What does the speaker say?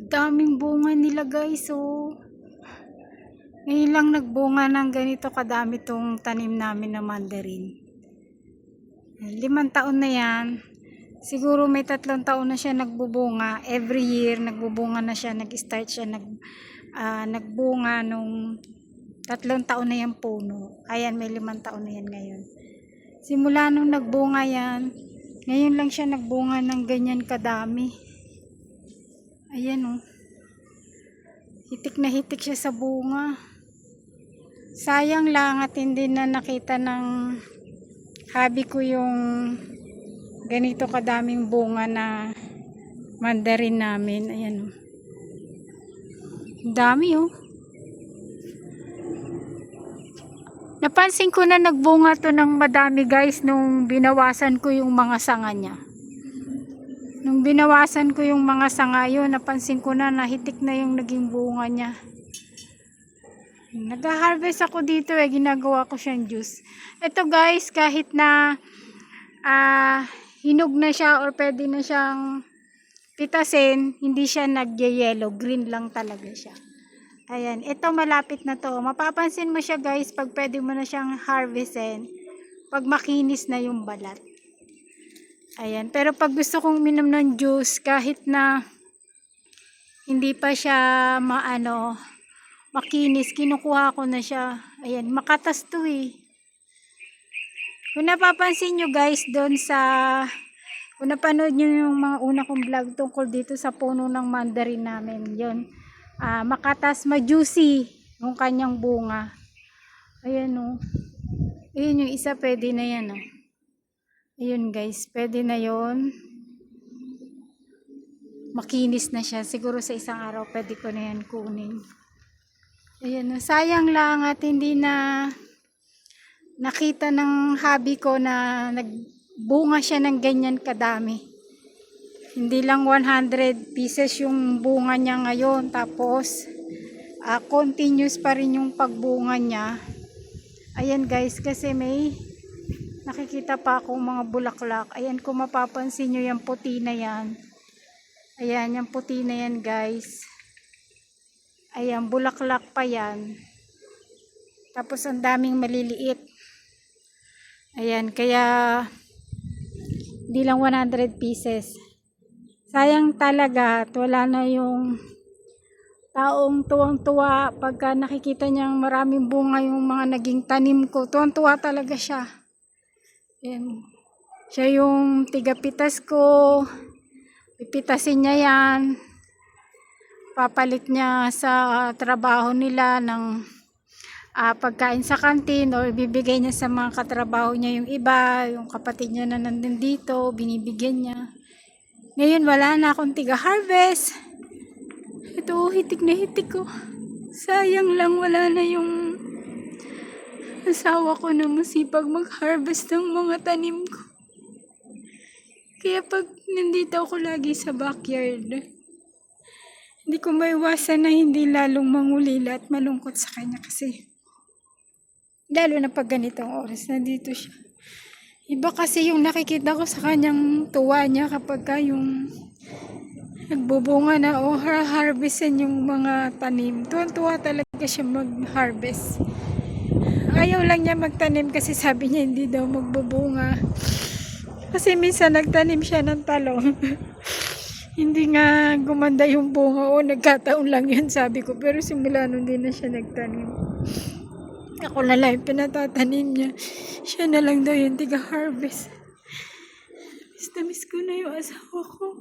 Daming bunga nila guys, oh. Ngayon lang nagbunga ng ganito kadami tong tanim namin na mandarin. 5 taon na yan. Siguro may 3 taon na siya nagbubunga. Every year nagbubunga na siya. Nag-start siya nagbunga nung 3 taon na yan puno. Ayan, may 5 taon na yan ngayon. Simula nung nagbunga yan, ngayon lang siya nagbunga ng ganyan kadami. Ayan, oh. Hitik na hitik siya sa bunga. Sayang lang at hindi na nakita ng hobby ko yung ganito kadaming bunga na mandarin namin. Ayan, oh. Dami, oh. Napansin ko na nagbunga to ng madami guys nung binawasan ko yung mga sanga niya. Nung binawasan ko yung mga sanga yun, napansin ko na nahitik na yung naging bunga niya. Nag-harvest ako dito ginagawa ko siyang juice. Ito guys, kahit na hinog na siya or pwede na siyang pitasin, hindi siya nag-yellow, green lang talaga siya. Ayan, ito malapit na to. Mapapansin mo siya guys pag pwede mo na siyang harvestin, pag makinis na yung balat. Ayan, pero pag gusto kong minom ng juice, kahit na hindi pa siya makinis, kinukuha ko na siya. Ayan, makatas to eh. Kung napapansin nyo guys, kung napanood nyo yung mga una kong vlog tungkol dito sa puno ng mandarin namin, yun. Makatas, ma-juicy yung kanyang bunga. Ayan, oh. Ayan yung isa, pwede na yan, oh. Ayun guys, pwede na yon. Makinis na siya. Siguro sa isang araw pwede ko na yan kunin. Ayan, sayang lang at hindi na nakita ng hobby ko na nagbunga siya ng ganyan kadami. Hindi lang 100 pieces yung bunga niya ngayon. Tapos, continuous pa rin yung pagbunga niya. Ayan guys, kasi may nakikita pa akong mga bulaklak. Ayan, kung mapapansin nyo yung puti na yan. Ayan, yung puti na yan guys. Ayan, bulaklak pa yan. Tapos ang daming maliliit. Ayan, kaya hindi lang 100 pieces. Sayang talaga at wala na yung taong tuwang-tuwa pagka nakikita niyang maraming bunga yung mga naging tanim ko. Tuwang-tuwa talaga siya. Ayan. Siya yung tigapitas ko. Pipitasin niya yan. Papalit niya sa trabaho nila ng pagkain sa kantin o ibibigay niya sa mga katrabaho niya yung iba, yung kapatid niya na nandun dito, binibigyan niya. Ngayon wala na akong tiga-harvest. Ito, hitik na hitik ko. Sayang lang wala na yung asawa ko na masipag mag-harvest ng mga tanim ko. Kaya pag nandito ako lagi sa backyard, hindi ko maiwasan na hindi lalong mangulila at malungkot sa kanya kasi lalo na pag ganitong oras nandito siya. Iba kasi yung nakikita ko sa kanyang tuwa niya kapag yung nagbubunga na o harvestin yung mga tanim. Tuwan-tuwa talaga siya mag-harvest. Ayaw lang niya magtanim kasi sabi niya hindi daw magbubunga. Kasi minsan nagtanim siya ng talong. Hindi nga gumanda yung bunga o nagkataon lang yun sabi ko. Pero simula nun din na siya nagtanim. Ako na lang yung pinatatanim niya. Siya na lang daw yung tiga-harvest. Miss na miss ko na yung asawa ko.